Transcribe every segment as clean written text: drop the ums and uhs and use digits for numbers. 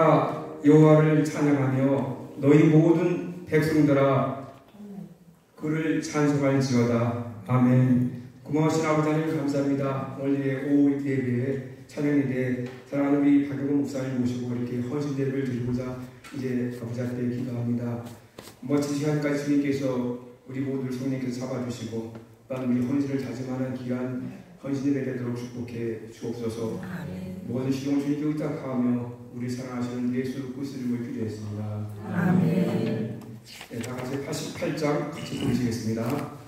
나라 여호와를 찬양하며 너희 모든 백성들아 그를 찬송할지어다. 아멘. 고마우신 아버지 하나님 감사합니다. 오늘 오후 예배에 찬양 예배에 사랑하는 우리 박영훈 목사님 모시고 이렇게 헌신 예배를 드리고자 이제 아버지 앞에 기도합니다. 멋진 시간까지 주님께서 우리 모두를 성령께서 잡아주시고 또한 우리 헌신을 다짐하는 귀한 헌신 예배 되도록 축복해 주옵소서. 모든 시종을 주님께 의탁하며 우리 사랑하시는 예수 그리스도 이름을 기도했습니다. 아멘. 네, 다 같이 88장 같이 부르시겠습니다.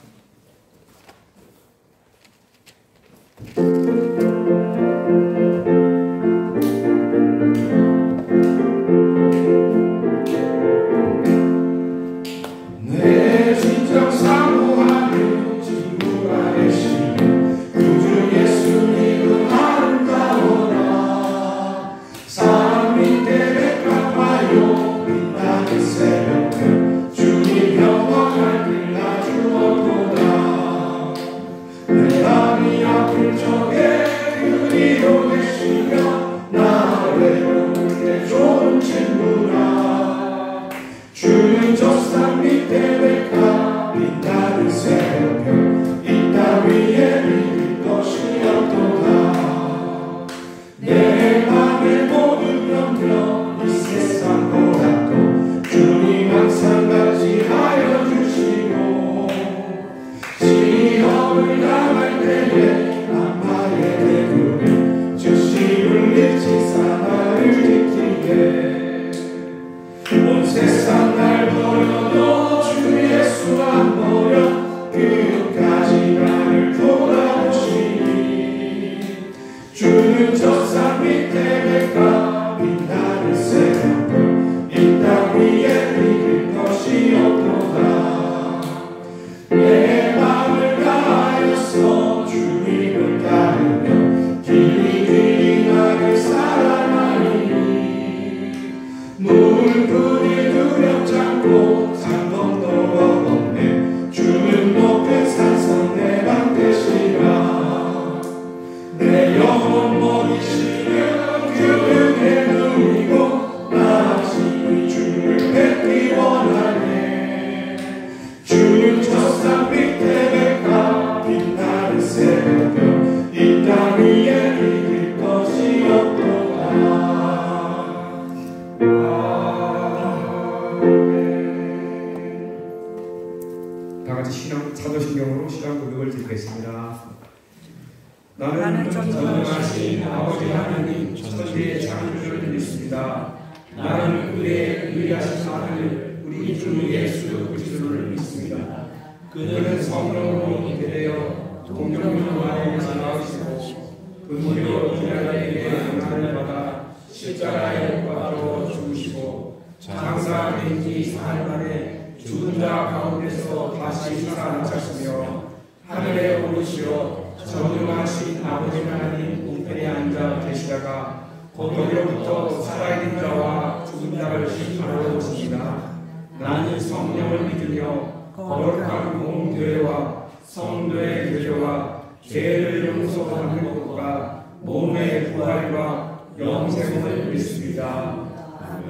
나는 전능하신 아버지 하나님 천지의 창조주를 믿습니다. 나는 그의 의하신 하나님 우리 주 예수 그리스도를 믿습니다. 그는 성령으로 잉태되어 동정녀 안에서 나오시고 그무려 인간에게 고난을 받아 십자가에 못 박혀 죽으시고 장사된 지 사흘 만에 죽은 자 가운데서 다시 살아나셨으며 하늘에 오르시어 전능하신 아버지 하나님 우편에 앉아 계시다가 거기로부터 살아있는 자와 죽은 자를 심판하러 오십니다. 나는 성령을 믿으며 거룩한 공교회와 성도의 교제와 죄를 용서받는 것과 몸의 부활과 영생을 믿습니다.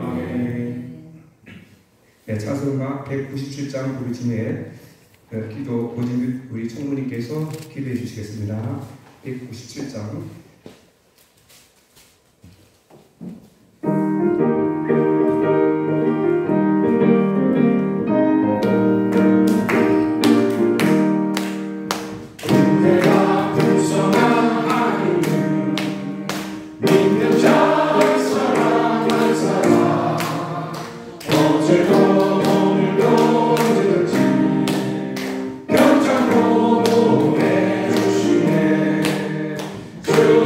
아멘. 네, 찬송가 197장 부르심에 기도 오진 우리 총무님께서 기도해 주시겠습니다. 197장. 주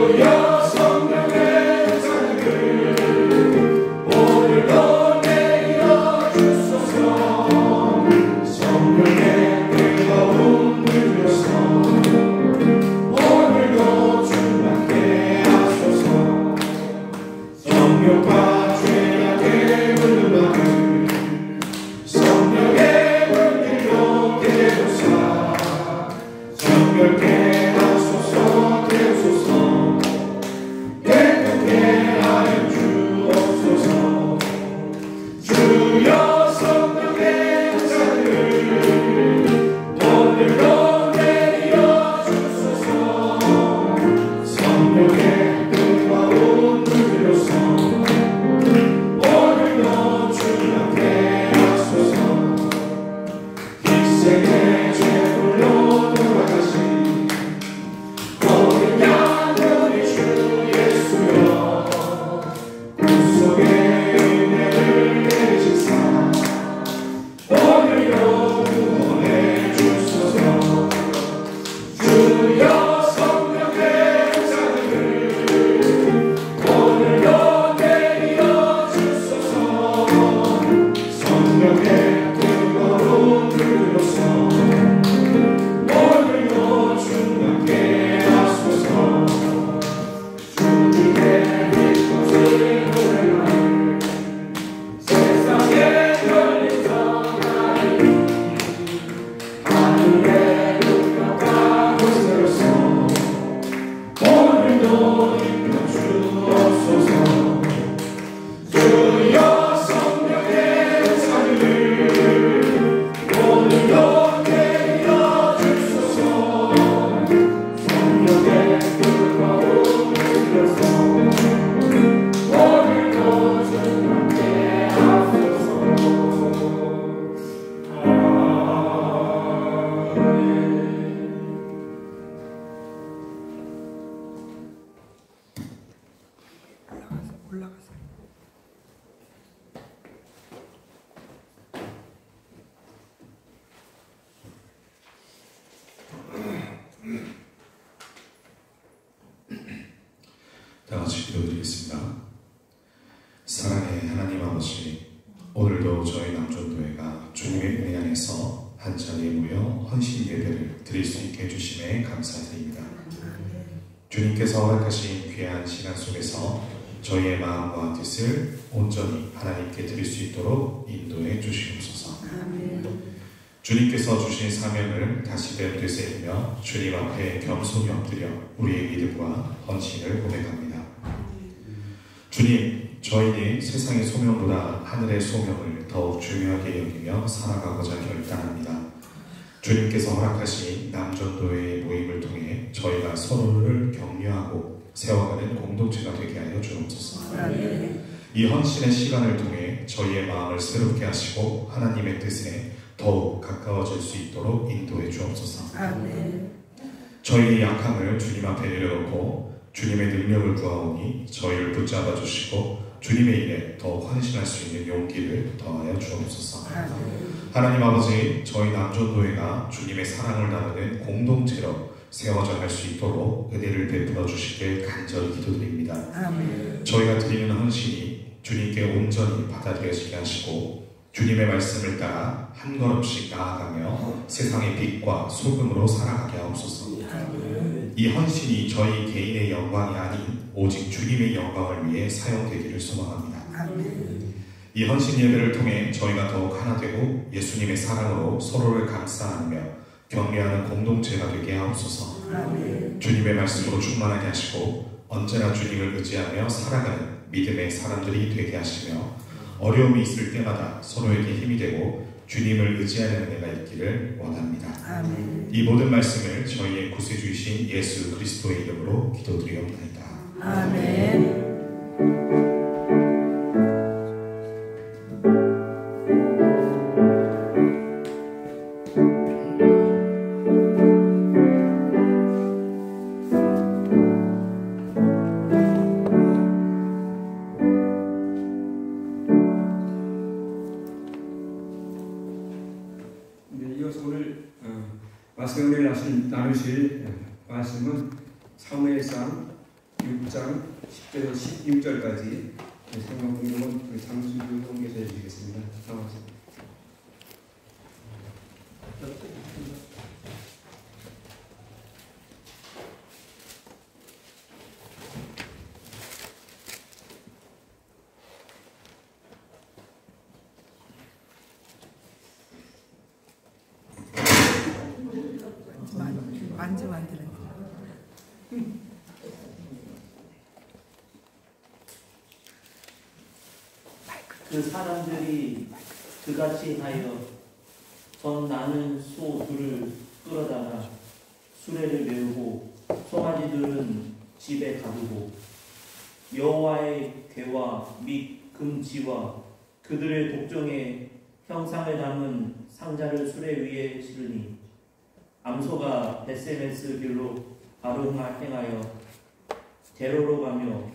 다 같이 기도드리겠습니다. 사랑의 하나님 아버지, 오늘도 저희 남전도회가 주님의 은혜 안에서 한 자리에 모여 헌신 예배를 드릴 수 있게 해주심에 감사드립니다. 주님께서 허락하신 귀한 시간 속에서 저희의 마음과 뜻을 온전히 하나님께 드릴 수 있도록 인도해 주시옵소서. 주님께서 주신 사명을 다시금 되새기며 주님 앞에 겸손히 엎드려 우리의 믿음과 헌신을 고백합니다. 주님, 저희는 세상의 소명보다 하늘의 소명을 더욱 중요하게 여기며 살아가고자 결단합니다. 주님께서 허락하신 남전도회의 모임을 통해 저희가 서로를 격려하고 세워가는 공동체가 되게 하여 주옵소서. 이 헌신의 시간을 통해 저희의 마음을 새롭게 하시고 하나님의 뜻에 더욱 가까워질 수 있도록 인도해 주옵소서. 저희의 약함을 주님 앞에 내려놓고 주님의 능력을 구하오니 저희를 붙잡아 주시고 주님의 일에 더욱 헌신할 수 있는 용기를 더하여 주옵소서. 하나님 아버지, 저희 남전도회가 주님의 사랑을 나누는 공동체로 세워져 갈 수 있도록 은혜를 베풀어 주시길 간절히 기도드립니다. 저희가 드리는 헌신이 주님께 온전히 받아들여지게 하시고 주님의 말씀을 따라 한 걸음씩 나아가며 세상의 빛과 소금으로 살아가게 하옵소서. 이 헌신이 저희 개인의 영광이 아닌 오직 주님의 영광을 위해 사용되기를 소망합니다. 이 헌신 예배를 통해 저희가 더욱 하나 되고 예수님의 사랑으로 서로를 감싸 안으며 격려하는 공동체가 되게 하옵소서. 주님의 말씀으로 충만하게 하시고 언제나 주님을 의지하며 살아가는 믿음의 사람들이 되게 하시며 어려움이 있을 때마다 서로에게 힘이 되고 주님을 의지하는 은혜가 있기를 원합니다. 이 모든 말씀을 저희의 구세주이신 예수 그리스도의 이름으로 기도드리옵나이다. 아멘. 말씀을 나누실 말씀은 사무엘상 6장 10절에서 16절까지 성경 공동은 장수주 공개서 해주시겠습니다. 나와주세요. 만지면 되는 그 사람들이 그같이 하여 전 나는 소 둘을 끌어다가 수레를 메우고 송아지들은 집에 가두고 여호와의 궤와 및 금지와 그들의 독종의 형상을 담은 상자를 수레 위에 실으니 암소가 베세메스 길로 바로 행하여 대로로 가며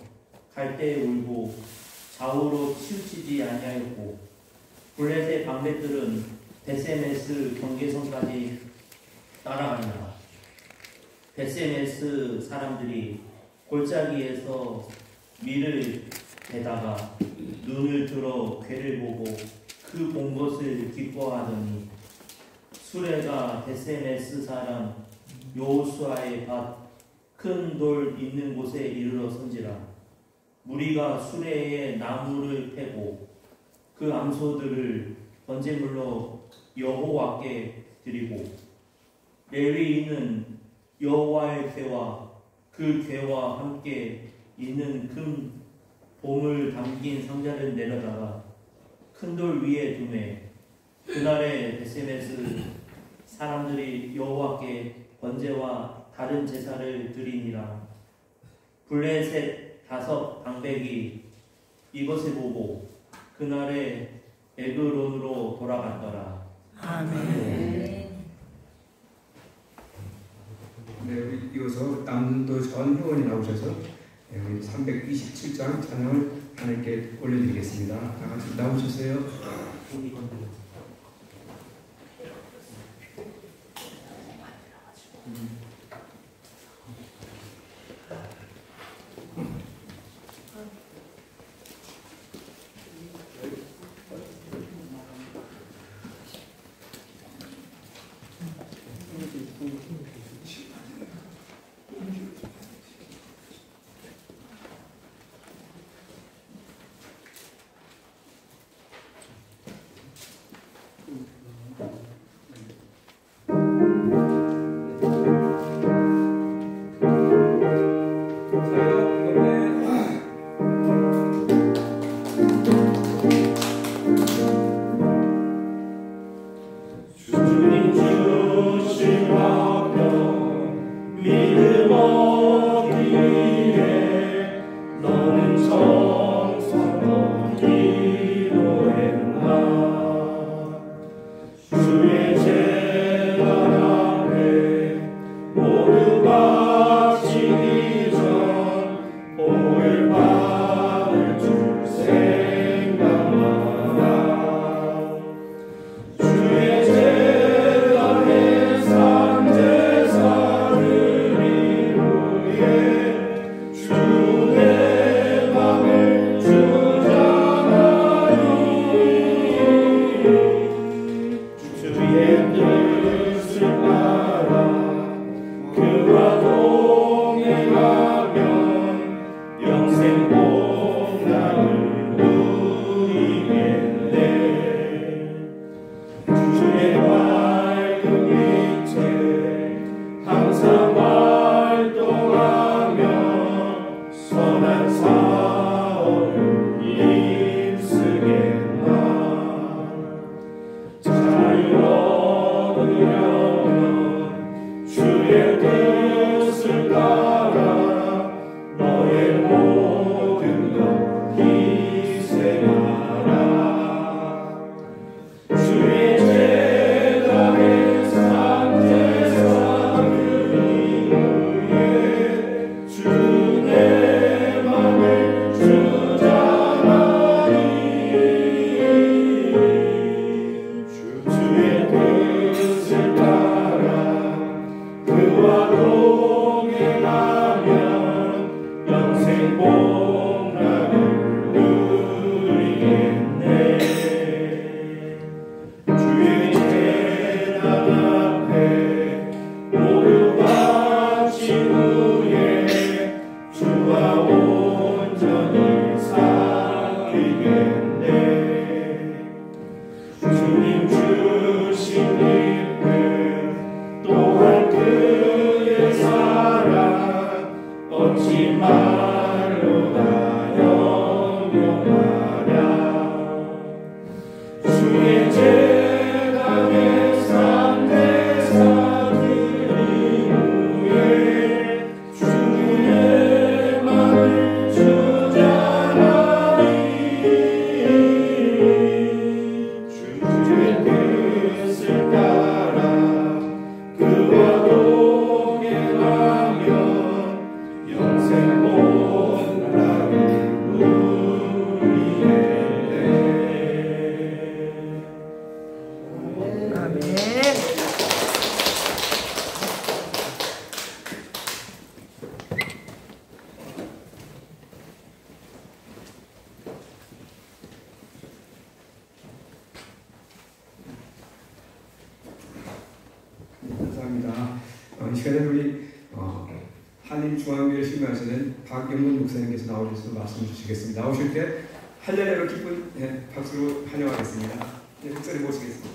갈대에 울고 좌우로 치우치지 아니하였고 블렛의 방백들은 베세메스 경계선까지 따라가니라. 베세메스 사람들이 골짜기에서 밀을 대다가 눈을 들어 궤를 보고 그 본 것을 기뻐하더니 수레가 베세메스 사람 여호수아의 밭 큰 돌 있는 곳에 이르러 선지라. 무리가 수레에 나무를 패고 그 암소들을 번제물로 여호와께 드리고 레위인은 여호와의 궤와 그 궤와 함께 있는 금 보물 담긴 상자를 내려다가 큰 돌 위에 두매 그날에 베세메스 사람들이 여호와께 번제와 다른 제사를 드리니라. 블레셋 5 방백이 이것을 보고 그날에 에그론으로 돌아갔더라. 아멘. 네, 우리 이어서 남도 전 회원이 나오셔서 우리 327장 찬양을 하나님께 올려드리겠습니다. 다 같이 나오셨어요? 감사합니다. 이 시간에 우리 한림중앙교회 신방하시는 박영문 목사님께서 나오셔서 말씀 주시겠습니다. 나오실 때 할렐루야로 기쁜 박수로 환영하겠습니다. 목사님 모시겠습니다.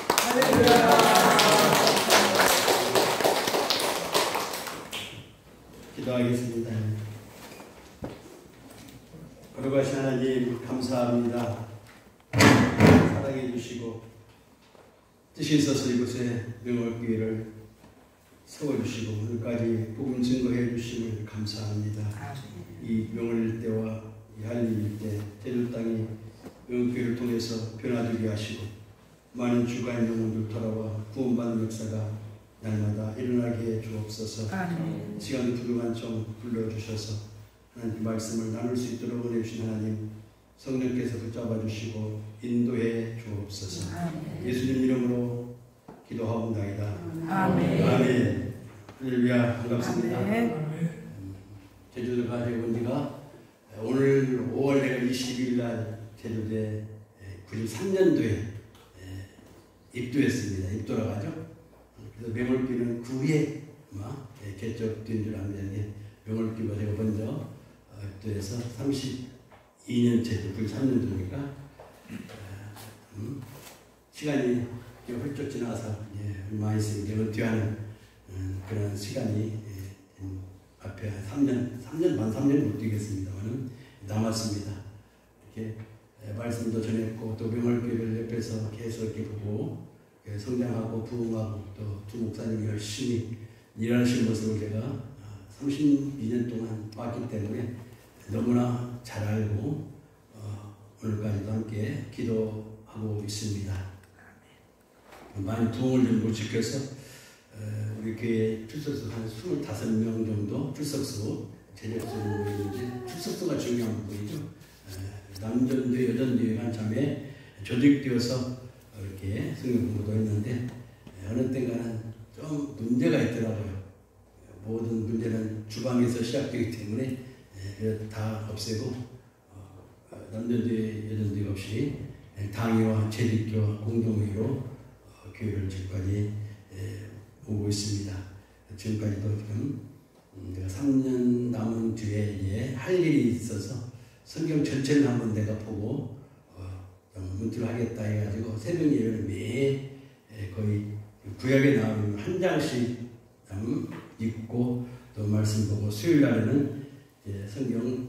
할렐루야. 기도하겠습니다. 거룩하신 하나님 감사합니다. 사랑해 주시고 뜻이 있어서 이곳에 명월교회를 세워주시고 오늘까지 복음 증거해 주심을 감사합니다. 이 명월 때와 이 한림 때 제주 땅이 명월교회를 통해서 변화되게 하시고 많은 주가의 영혼들 돌아와 구원받는 역사가 날마다 일어나게 해 주옵소서. 시간 부족한 점 불러주셔서 하나님 말씀을 나눌 수 있도록 은혜 주신 하나님 성령께서 붙잡아 주시고 인도해 주옵소서. 예수님 이름으로 기도하옵나이다. 아멘. 아멘. 할렐루야. 반갑습니다. 제주도 가지고 온 지가 오늘 5월 내가 22일 날 제주도에 93년도에 입도했습니다. 입도라고 하죠. 그래서 명월교회는 9회 개척된 줄 압니다. 명월교회가 제가 먼저 입도해서 32년째, 93년도니까 시간이 훌쩍 지나서 얼마 있으니까 은퇴하는 그런 시간이 앞에 3년 반, 3년 못 뛰겠습니다만 남았습니다. 이렇게 말씀도 전했고 또 명월교회를 옆에서 계속 이렇게 보고 성장하고 부흥하고 또 두 목사님이 열심히 일하시는 모습을 제가 32년 동안 봤기 때문에 너무나 잘 알고 오늘까지도 함께 기도하고 있습니다. 많이 부흥을 좀 못 지켜서 우리 교회 출석수 한 25명 정도 출석수 재력수로 보이는데 출석수가 중요한 부분이죠. 남전도 여전도에 한 참에 조직되어서 이렇게 성경 공부도 했는데 어느 때가는 좀 문제가 있더라고요. 모든 문제는 주방에서 시작되기 때문에 다 없애고 남전도에 여전도에 없이 당회와 재직교와 공동회의로 교회를 지금까지 오고 있습니다. 지금까지도 지금 내가 3년 남은 뒤에 할 일이 있어서 성경 전체를 한번 내가 보고 문틀을 하겠다 해가지고 새벽 예배는 매일 거의 구약에 나오는 한 장씩 읽고 또 말씀 보고 수요일 날에는 성경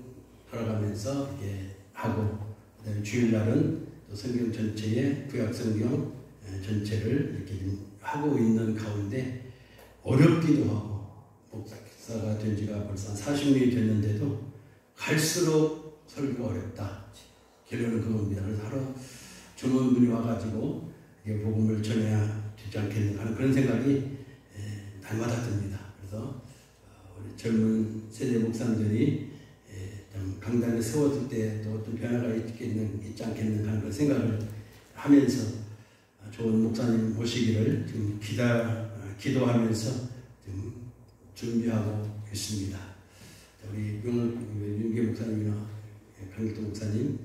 돌아가면서 이렇게 하고 그다음에 주일 날은 또 성경 전체의 구약 성경 전체를 이렇게 하고 있는 가운데 어렵기도 하고 목사가 된 지가 벌써 40년이 됐는데도 갈수록 설교가 어렵다. 결론은 그겁니다. 그래서 하루 전문분이 와가지고 복음을 전해야 되지 않겠는가 하는 그런 생각이 날마다 듭니다. 그래서 우리 젊은 세대 목사님들이 강단에 세웠을 때 또 어떤 변화가 있지 않겠는가 하는 그런 생각을 하면서 좋은 목사님 모시기를 지금 기도하면서 지금 준비하고 있습니다. 우리 윤계 목사님이나 강일도 목사님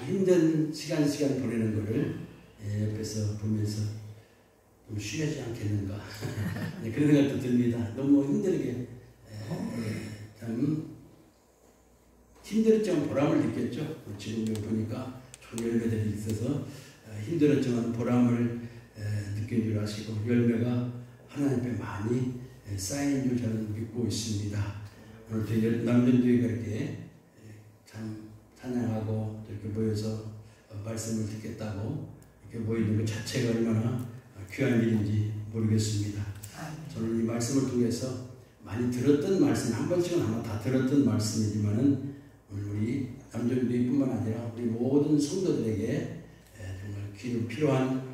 힘든 시간 보내는 거를 옆에서 보면서 좀 쉬어야지 않겠는가 그런 생각도 듭니다. 너무 힘들게 참 힘들었지만 보람을 느꼈죠. 지금 보니까 좋은 열매들이 있어서 힘들었지만 보람을 느낀 줄 아시고 열매가 하나님 앞에 많이 쌓인 줄 저는 믿고 있습니다. 오늘 남전도회가 이렇게 참 찬양하고 이렇게 모여서 말씀을 듣겠다고 이렇게 모이는 것 자체가 얼마나 귀한 일인지 모르겠습니다. 저는 이 말씀을 통해서 많이 들었던 말씀, 한 번씩은 아마 다 들었던 말씀이지만은 우리 남전도회뿐만 아니라 우리 모든 성도들에게 정말 필요한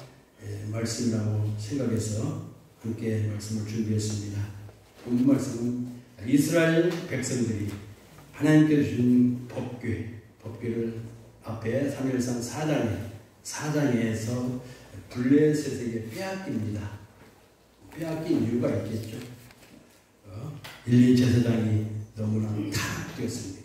말씀이라고 생각해서 함께 말씀을 준비했습니다. 오늘 말씀은 이스라엘 백성들이 하나님께서 주신 법궤를 앞에 사무엘상 4장에서 블레셋에게 빼앗깁니다. 빼앗긴 이유가 있겠죠. 일리 제사장이 너무나 타락되었습니다.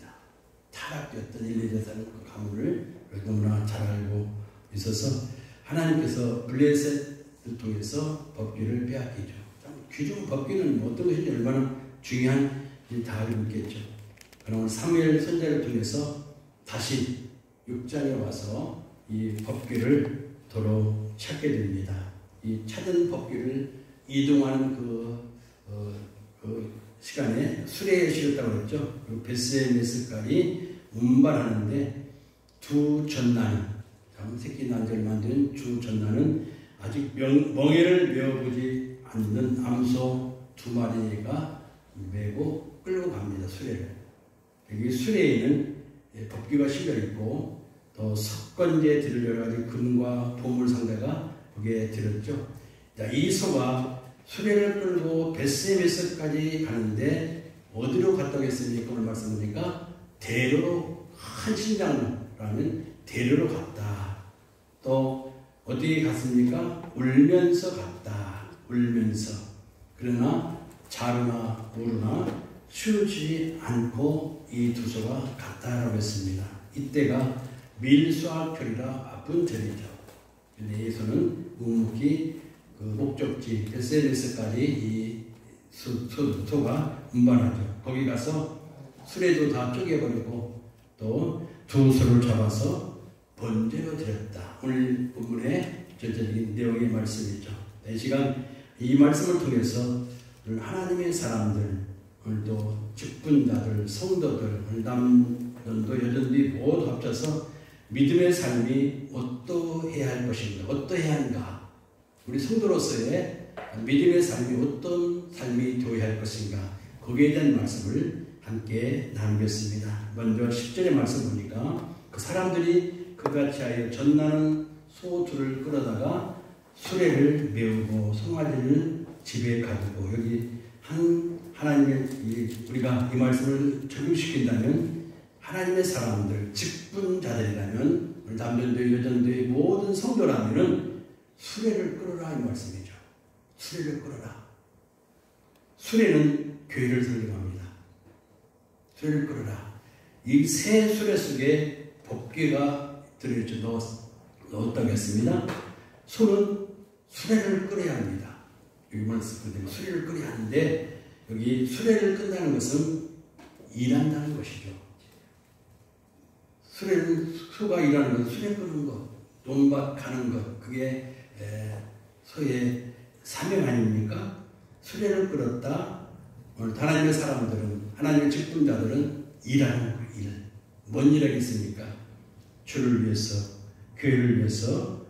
타락되었던 일리 제사장의 그 가문을 너무나 잘 알고 있어서 하나님께서 블레셋을 통해서 법궤를 빼앗기죠. 귀중 법궤는 어떤 것인지 얼마나 중요한지 다 알고 있겠죠. 그러나 사무엘 선지자를 통해서 다시 6장에 와서 이 법궤를 도로 찾게 됩니다. 이 찾은 법궤를 이동하는 그 시간에 수레에 실었다고 했죠. 그리고 베스레헴에서까지 운반하는데 두 전나는, 새끼 난지를 만드는 두 전나는 아직 멍에를 메어보지 않는 암소 두 마리가 메고 끌고 갑니다. 수레를. 여기 수레에는 법궤가 실려 있고 또 석건지에 들을 여러 가지 금과 보물 상자가 거기에 들었죠. 이 소가 수레를 끌고 벳세메스까지 가는데 어디로 갔다고 했습니까? 오늘 말씀드리니까 대로로, 한 신장라면 대로로 갔다. 또 어디에 갔습니까? 울면서 갔다. 울면서. 그러나 자루나 우루나 치우지 않고 이 두 소가 갔다라고 했습니다. 이때가 밀수학절이라 바쁜 절이죠. 근데 이 소는 묵묵히 그 목적지 벳세메스까지 이 소가 운반하죠. 거기 가서 수레도 다 쪼개버리고 또 두 소를 잡아서 번제로 드렸다. 오늘 본문의 전체적인 내용의 말씀이죠. 이 시간 이 말씀을 통해서 하나님의 사람들, 오늘도 직분자들, 성도들, 오늘 남전도 여전도 모두 합쳐서 믿음의 삶이 어떠해야 할 것인가, 어떠해야 하는가, 우리 성도로서의 믿음의 삶이 어떤 삶이 되어야 할 것인가, 거기에 대한 말씀을 함께 나누겠습니다. 먼저 10절의 말씀 보니까 그 사람들이 그같이 하여 전나는 소 둘을 끌어다가 수레를 메우고 송아지를 집에 가두고, 여기 하나님의 우리가 이 말씀을 적용시킨다면 하나님의 사람들, 직분자들이라면 남전도의 여전도의 모든 성도라면은 수레를 끌어라 이 말씀이죠. 수레를 끌어라. 수레는 교회를 설명합니다. 수레를 끌어라. 이 새 수레 속에 법궤가 들어있죠. 넣었다고 했습니다. 소는 수레를 끌어야 합니다. 여기 말씀 그대로 수레를 끌어야 하는데, 여기 수레를 끈다는 것은 일한다는 것이죠. 수레는, 소가 일하는 것은 수레 끄는 것, 논밭 가는 것, 그게 소의 사명 아닙니까? 수레를 끌었다. 오늘 하나님의 사람들은, 하나님의 직분자들은 일하는 거예요. 일. 뭔 일 하겠습니까? 주를 위해서, 교회를 위해서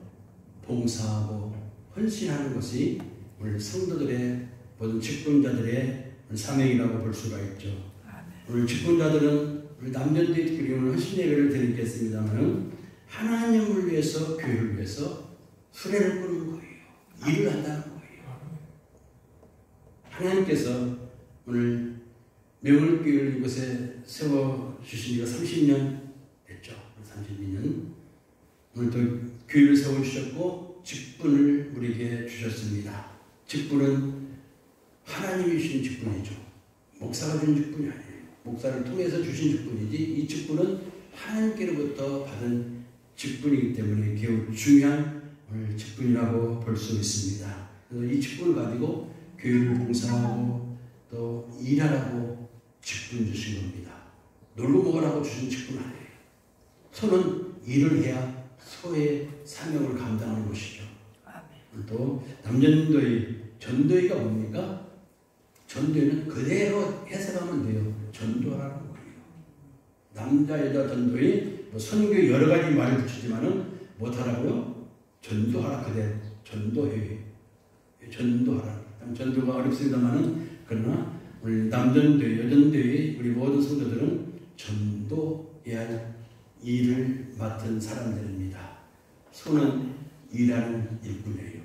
봉사하고 헌신하는 것이 오늘 성도들의 모든 직분자들의 사명이라고 볼 수가 있죠. 오늘 직분자들은 우리 남전도의 오늘 헌신 예배를 드리겠습니다만 하나님을 위해서, 교회를 위해서 수레를 끄는 거예요. 일을 한다는 거예요. 하나님께서 오늘 명울교회를 이곳에 세워주신 지가 30년 됐죠. 32년. 오늘 또 교회를 세워주셨고 직분을 우리에게 주셨습니다. 직분은 하나님이 주신 직분이죠. 목사가 준 직분이 아니에요. 목사를 통해서 주신 직분이지, 이 직분은 하나님께로부터 받은 직분이기 때문에 매우 중요한 오늘 직분이라고 볼 수 있습니다. 그래서 이 직분을 가지고 교회를 봉사하고 또 일하라고 직분 주신 겁니다. 놀고 먹으라고 주신 직분 아니에요. 소는 일을 해야 소의 사명을 감당하는 것이죠. 또 남전도의 전도의가 뭡니까? 전도회는 그대로 해석하면 돼요. 전도하라는 거예요. 남자 여자 전도회, 선교 여러 가지 말을 붙이지만은 못하라고요? 전도하라 그대로. 전도회. 전도하라. 전도가 어렵습니다만은, 그러나 우리 남전도회, 여전도회 우리 모든 성도들은 전도해야 할 일을 맡은 사람들입니다. 소는 일하는 일꾼이에요.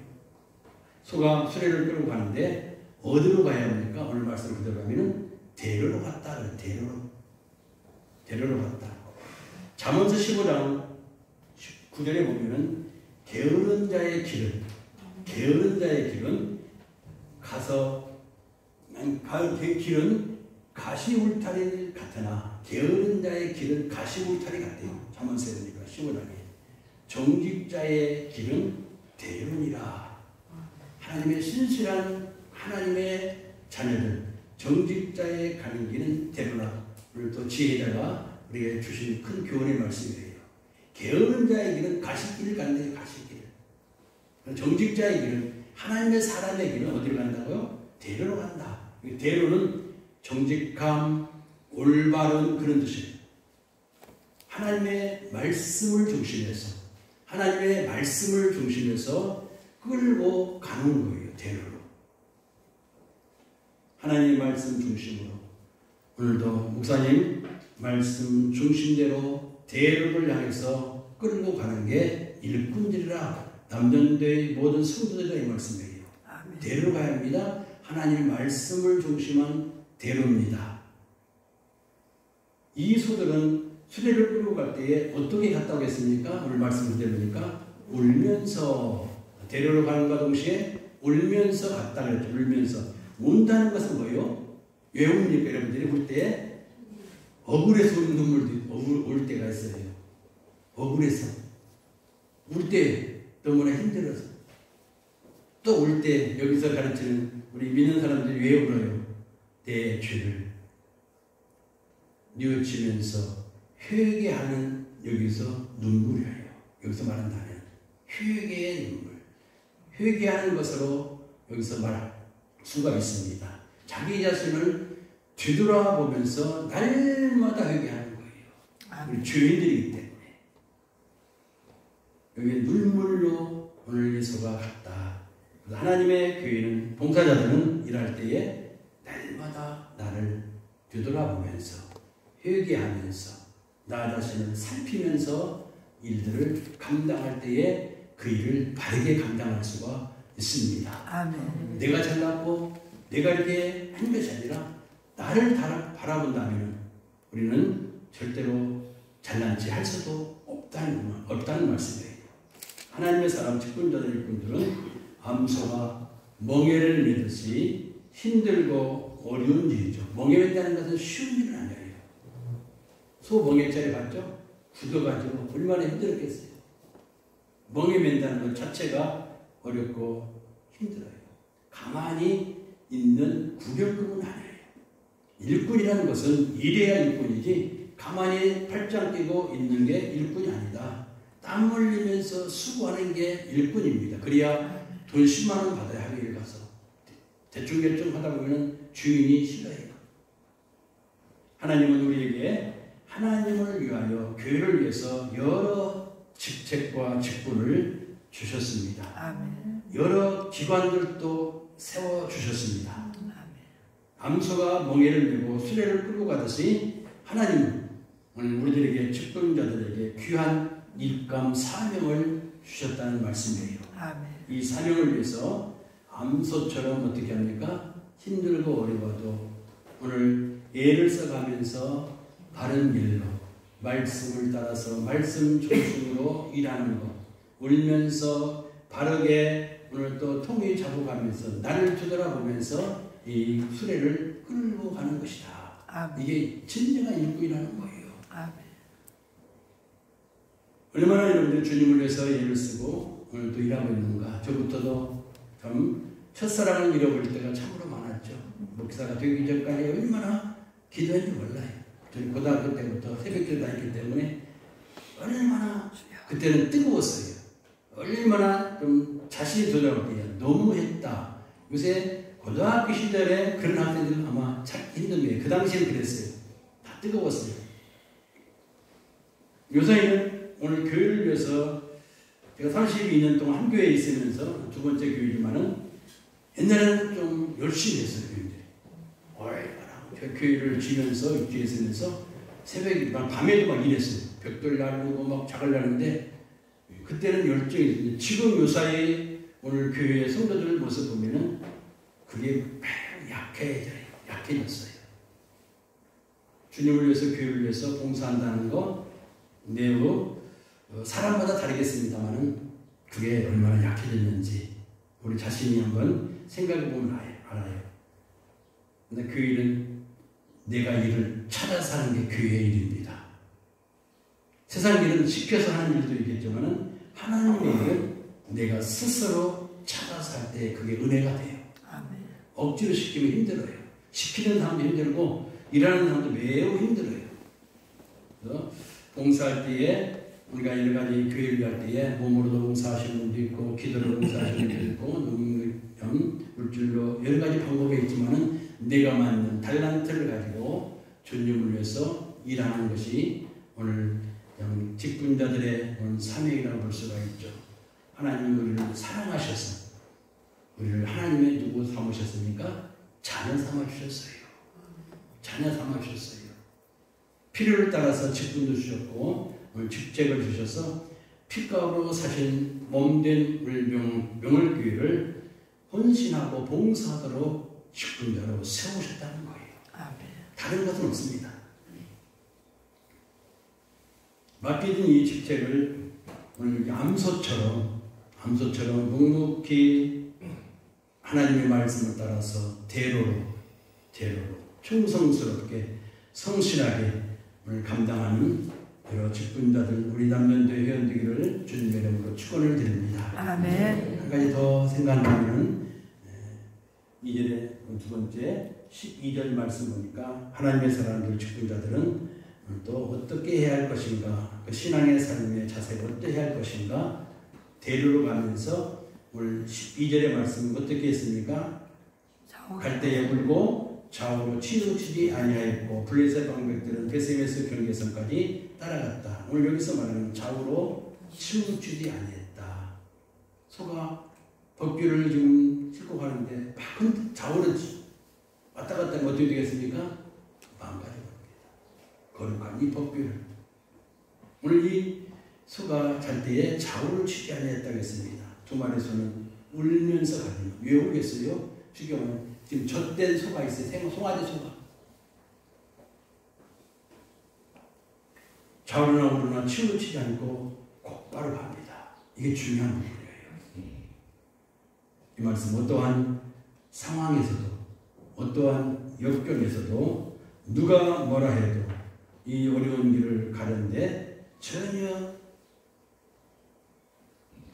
소가 수레를 끌고 가는데 어디로 가야 합니까? 오늘 말씀 그대로 가면은 대로로 갔다. 대로로 갔다. 잠언서 15장 9절에 보면은 게으른 자의 길은 가서, 그 길은 가시 울타리 같으나 게으른 자의 길은 가시 울타리 같대요. 잠언서에 보니까 15장에. 정직자의 길은 대로니라. 하나님의 신실한 하나님의 자녀들, 정직자의 가는 길은 대로라. 오늘 또 지혜자가 우리에게 주신 큰 교훈의 말씀이에요. 게으른 자의 길은 가시길을 간대요. 가시길. 정직자의 길은, 하나님의 사람의 길은 어디로 간다고요? 대로로 간다. 대로는 정직함, 올바른 그런 뜻이에요. 하나님의 말씀을 중심해서 하나님의 말씀을 중심해서 끌고 가는 거예요. 대로로. 하나님의 말씀 중심으로. 오늘도 목사님 말씀 중심대로 대로를 향해서 끌고 가는 게 일꾼들이라 남전도의 모든 성도들이라 이 말씀이에요. 아멘. 대로 가야 합니다. 하나님의 말씀을 중심한 대로입니다. 이 소들은 수레를 끌고 갈 때에 어떻게 갔다고 했습니까? 오늘 말씀을 들으니까 울면서 대로로 가는과 동시에 울면서 갔다 그랬죠. 울면서. 운다는 것은 뭐예요? 왜 웁니까? 여러분들이 울 때 억울해서 우는 눈물도 울 때가 있어요. 억울해서 울 때 너무나 힘들어서 또 울 때 여기서 가르치는 우리 믿는 사람들이 왜 울어요? 내 죄를 뉘우치면서 회개하는 여기서 눈물이에요. 여기서 말한다면 회개의 눈물, 회개하는 것으로 여기서 말할 수가 있습니다. 자기 자신을 뒤돌아보면서 날마다 회개하는 거예요. 우리 죄인들이기 때문에 여기 눈물로 오늘 예수가 갔다. 하나님의 교회는 봉사자들은 일할 때에 날마다 나를 뒤돌아보면서 회개하면서 나 자신을 살피면서 일들을 감당할 때에 그 일을 바르게 감당할 수가 있습니다. 아멘. 내가 잘났고 내가 이렇게 한 것이 아니라 나를 바라본다면 우리는 절대로 잘난 지 할 수도 없다는 말씀이에요. 하나님의 사람 직분자들 일꾼들은 암소가 멍에를 매듯이 힘들고 어려운 일이죠. 멍에 맨다는 것은 쉬운 일은 아니에요. 소 멍에짜리 봤죠? 굳어가지고 얼마나 힘들었겠어요. 멍에 맨다는 것 자체가 어렵고 힘들어요. 가만히 있는 구경꾼은 아니에요. 일꾼이라는 것은 일해야 일꾼이지 가만히 팔짱 끼고 있는 게 일꾼이 아니다. 땀 흘리면서 수고하는 게 일꾼입니다. 그래야 돈 10만 원 받아야 하길 가서 대충 결정하다 보면 주인이 싫어해요. 하나님은 우리에게 하나님을 위하여 교회를 위해서 여러 직책과 직분을 주셨습니다. 아멘. 여러 기관들도 세워주셨습니다. 아멘. 암소가 멍에를 메고 수레를 끌고 가듯이 하나님은 오늘 우리들에게 직분자들에게 귀한 일감 사명을 주셨다는 말씀이에요. 아멘. 이 사명을 위해서 암소처럼 어떻게 합니까? 힘들고 어려워도 오늘 애를 써가면서 바른 길로 말씀을 따라서 말씀 중심으로 일하는 것, 울면서 바르게 오늘 또 통일 잡아가면서 나를 뒤돌아보면서 이 수레를 끌고 가는 것이다. 아멘. 이게 진정한 일꾼이라는 거예요. 아멘. 얼마나 여러분들 주님을 위해서 애를 쓰고 오늘도 일하고 있는가. 저부터도 참 첫사랑을 잃어버릴 때가 참으로 많았죠. 목사가 되기 전까지 얼마나 기도했는지 몰라요. 저희 고등학교 때부터 새벽기도 다녔기 때문에 얼마나 그때는 뜨거웠어요. 얼마나 좀 자신이 돌아올 때야 너무했다. 요새 고등학교 시절에 그런 학생들은 아마 찾기 힘든 거예요. 그 당시에는 그랬어요. 다 뜨거웠어요. 요새는 오늘 교회를 위해서 제가 32년 동안 한 교회에 있으면서 두 번째 교회지만은 옛날에는 좀 열심히 했어요. 교회들. 교회를 지면서 입주에 있으면서 새벽에 밤에도 막 일했어요. 벽돌 나르고 막 작을 나르는데 그때는 열정이 있었는데 지금 요사이 오늘 교회의 성도들 모습 보면은 그게 약해졌어요. 주님을 위해서 교회를 위해서 봉사한다는 거 매우 사람마다 다르겠습니다만은 그게 얼마나 약해졌는지 우리 자신이 한번 생각해 보면 알아요. 근데 그 일은 내가 일을 찾아서 하는 게 교회의 일입니다. 세상 일은 시켜서 하는 일도 있겠지만은 하나님의 일은 내가 스스로 찾아서 할 때 그게 은혜가 돼요. 아멘. 억지로 시키면 힘들어요. 시키는 사람도 힘들고 일하는 사람도 매우 힘들어요. 그래서 봉사할 때에 우리가 여러 가지 교회를 할 때에 몸으로도 봉사하시는 분도 있고 기도로 봉사하시는 분도 있고 물질로 여러 가지 방법이 있지만은 내가 맞는 달란트를 가지고 주님을 위해서 일하는 것이 오늘 직분자들의 사명이라고 볼 수가 있죠. 하나님이 우리를 사랑하셔서 우리를 하나님의 누구 삼으셨습니까? 자녀 삼아주셨어요. 자녀 삼아주셨어요. 필요를 따라서 직분도 주셨고 오늘 직책을 주셔서 피값으로 사신 몸된 명월교회를 헌신하고 봉사하도록 직분자로 세우셨다는 거예요. 다른 것은 없습니다. 맡겨진 이 직책을 오늘 암소처럼 묵묵히 하나님의 말씀을 따라서 대로로 충성스럽게 성실하게 오늘 감당하는 여러 직분자들 우리 남년도의 회원 되기를 주님의 이름으로 축원을 드립니다. 아멘. 한 가지 더 생각하면 2절의 두 번째 12절 말씀 보니까 하나님의 사람들 직분자들은 또 어떻게 해야 할 것인가, 그 신앙의 삶의 자세를 어떻게 해야 할 것인가 대로로 가면서 오늘 12절의 말씀은 어떻게 했습니까? 갈대에 불고 좌우로 치우치지 아니하였고 블레셋 방백들은 베세메스 경계선까지 따라갔다. 오늘 여기서 말하는 좌우로 치우치지 아니했다. 소가 법규를 지금 싣고 가는데 막 좌우로 왔다 갔다 하면 어떻게 되겠습니까? 망가져버립니다. 거룩한 이 법규를. 오늘 이 소가 잘 때에 좌우를 치지 아니했다고 했습니다. 두 마리 소는 울면서 가는. 왜 울겠어요? 지금 젖된 소가 있어요. 송아지 소가. 좌우로나 우로나 치우치지 않고 곧바로 갑니다. 이게 중요한 부분이에요. 이 말씀 어떠한 상황에서도 어떠한 역경에서도 누가 뭐라 해도 이 어려운 길을 가는데 전혀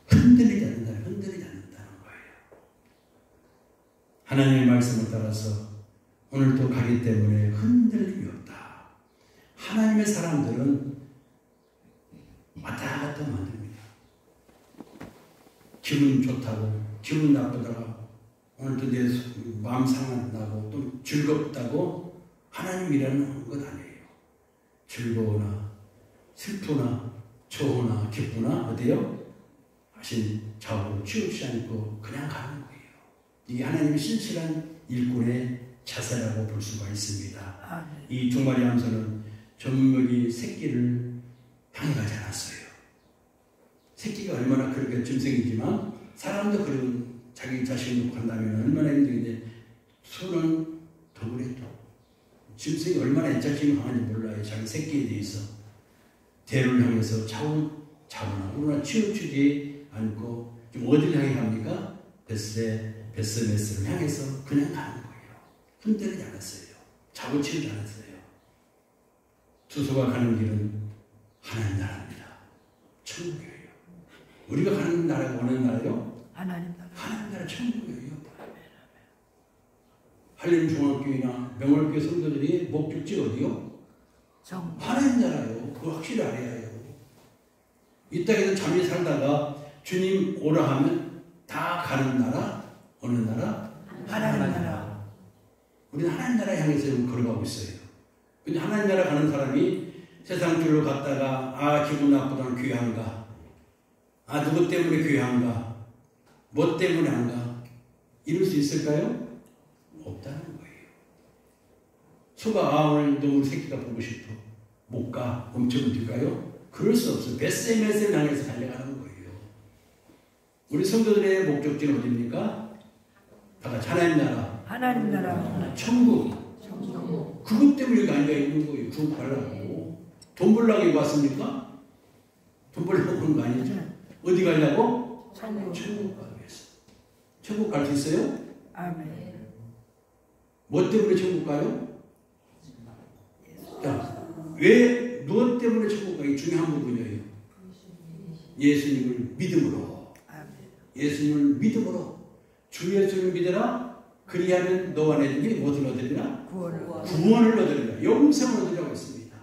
흔들리지 않는다는 거예요. 하나님의 말씀을 따라서 오늘도 가기 때문에 흔들림이 없다. 하나님의 사람들은 왔다 갔다 만듭니다. 기분 좋다고 기분 나쁘다가 오늘도 내 마음 상한다고 또 즐겁다고 하나님이라는 것 아니에요. 즐거우나 슬프나 좋으나 기쁘나 어때요? 하신 좌우로 치우치지 않고 그냥 가는 거예요. 이게 하나님의 신실한 일꾼의 자세라고 볼 수가 있습니다. 이 두 마리 암소는 젖먹이 새끼를 향해 가지 않았어요. 새끼가 얼마나 그렇게 짐승이지만 사람도 그런 자기 자식을 놓고 간다면 얼마나 힘들겠는데 소는 더 그래도 짐승이 얼마나 애착심이 강한지 몰라요. 자기 새끼에 대해서 대를 향해서 좌우나 우로나 치우치지 않고 좀 어디를 향해 갑니까? 베스메스를 향해서 그냥 가는 거예요. 흔들리지 않았어요. 좌우 치우지 않았어요. 투소가 가는 길은 하나님 나라입니다. 천국이에요. 우리가 가는 나라가 어느 나라요? 하나님 나라. 하나님 나라 천국이에요. 한림중앙교회나 명월교회 성도들이 목적지 어디요? 하나님 나라요. 그거 확실히 알아야 해요. 이 땅에서 잠시 살다가 주님 오라 하면 다 가는 나라? 어느 나라? 하나님 나라. 우리는 하나님 나라 향해서 걸어가고 있어요. 근데 하나님 나라 가는 사람이 세상 길로 갔다가 기분 나쁘다 교회 안 가. 누구 때문에 교회 안 가. 뭐 때문에 안 가. 이럴 수 있을까요? 없다는 거예요. 소가 오늘 너무 새끼가 보고 싶어. 못 가. 멈춰면 될까요? 그럴 수 없어요. 베스메스를 향해서 달려가는 거예요. 우리 성도들의 목적지는 어디입니까? 다 같이 하나님 나라. 하나님 나라. 천국. 그것 때문에 여기 앉아 있는 거예요. 그거 가려고. 돈 벌려고 여기 왔습니까? 돈 벌려고 그런 거 아니죠? 어디 가려고? 천국 가기 위해서. 천국 갈 수 있어요? 아멘. 뭐 때문에 천국 가요? 자, 왜, 무엇 때문에 천국 가기 중요한 부분이에요. 예수님을 믿음으로. 예수님을 믿음으로. 주 예수님을 믿어라. 그리하면 너와 내 중에 무엇을 얻으리라? 구원을 얻으리라. 영생을 얻으리라고 했습니다.